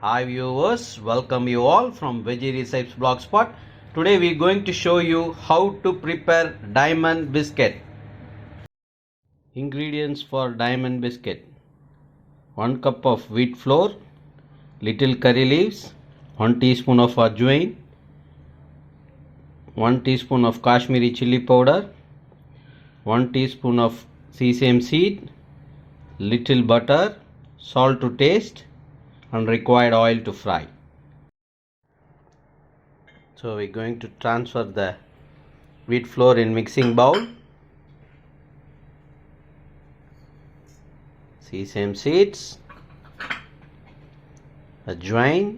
Hi viewers, welcome you all from Veggie Recipes Blogspot. Today we are going to show you how to prepare diamond biscuit. Ingredients for diamond biscuit: 1 cup of wheat flour, little curry leaves, 1 teaspoon of ajwain, 1 teaspoon of Kashmiri chili powder, 1 teaspoon of sesame seed, little butter, salt to taste, and required oil to fry. So we're going to transfer the wheat flour in mixing bowl, sesame seeds, ajwain,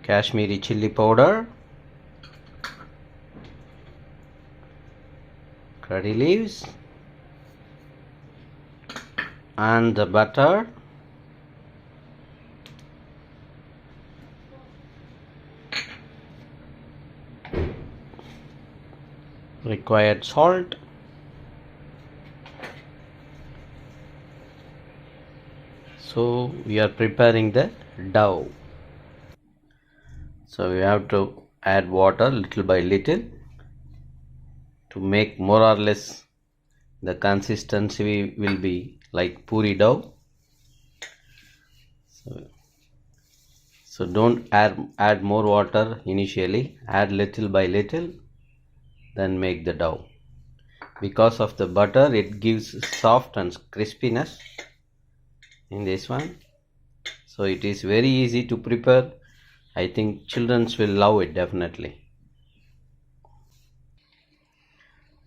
Kashmiri chili powder, curry leaves, and the butter, required salt, so we are preparing the dough. So we have to add water little by little to make more or less the consistency will be like puri dough. So don't add more water initially, add little by little, then make the dough. Because of the butter, it gives soft and crispiness in this one, so it is very easy to prepare. I think children will love it definitely.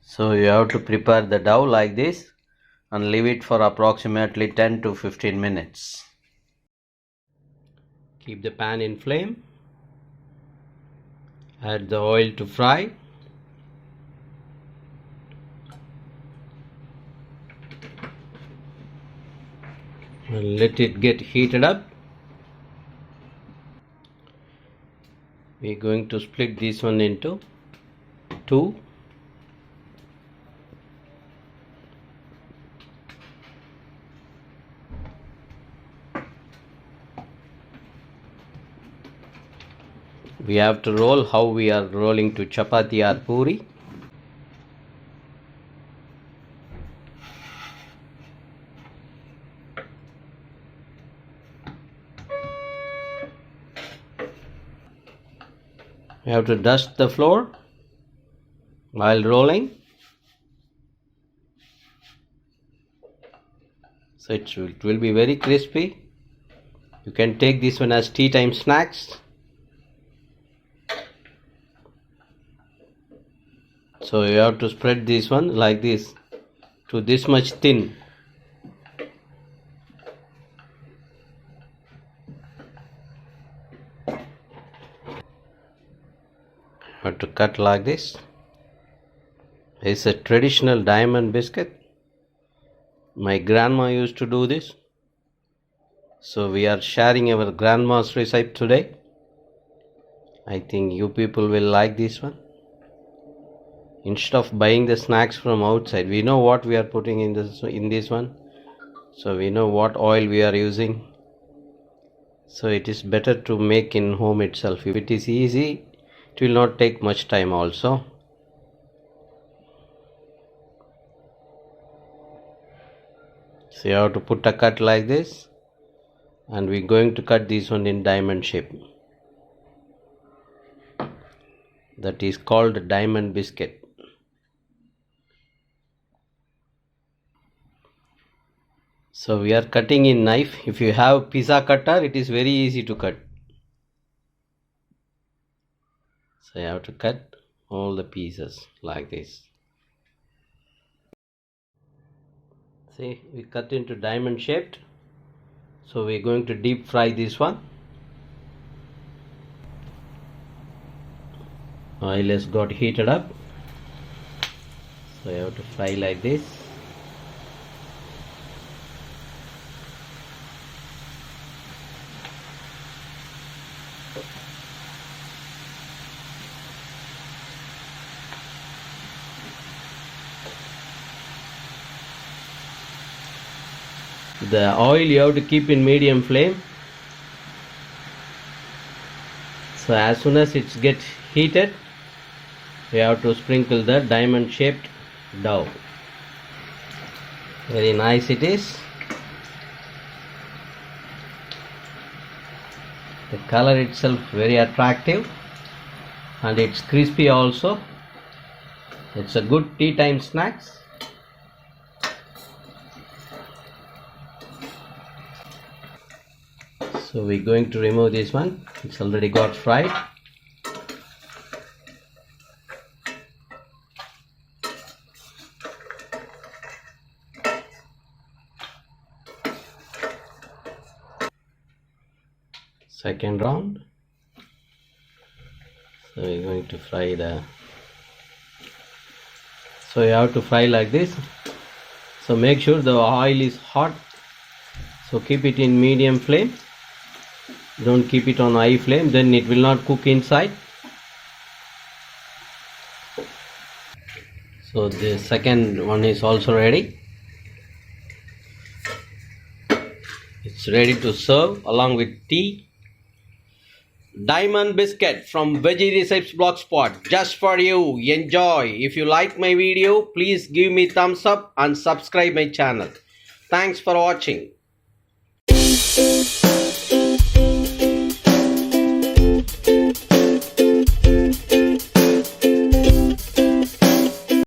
So you have to prepare the dough like this and leave it for approximately 10 to 15 minutes. Keep the pan in flame, add the oil to fry, and let it get heated up. We are going to split this one into two. We have to roll how we are rolling to chapati or puri. You have to dust the floor while rolling, so it will be very crispy. You can take this one as tea time snacks. So you have to spread this one like this to this much thin. Have to cut like this. It's a traditional diamond biscuit. My grandma used to do this, so we are sharing our grandma's recipe today. I think you people will like this one. Instead of buying the snacks from outside, we know what we are putting in this one, so we know what oil we are using, so it is better to make in home itself. If it is easy, it will not take much time also. So you have to put a cut like this, and we're going to cut this one in diamond shape. That is called diamond biscuit. So we are cutting in knife. If you have pizza cutter, it is very easy to cut. So you have to cut all the pieces like this. See, we cut into diamond shaped. So we're going to deep fry this one. Oil has got heated up, so you have to fry like this. The oil you have to keep in medium flame. So as soon as it gets heated, you have to sprinkle the diamond shaped dough. Very nice it is. The color itself very attractive, and it's crispy also. It's a good tea time snacks. So we're going to remove this one. It's already got fried. Second round. So we're going to fry so you have to fry like this. So make sure the oil is hot. So keep it in medium flame. Don't keep it on high flame, then it will not cook inside. So the second one is also ready. It's ready to serve along with tea. Diamond biscuit from Veggie Recipes Blogspot, just for you. Enjoy. If you like my video, please give me thumbs up and subscribe my channel. Thanks for watching.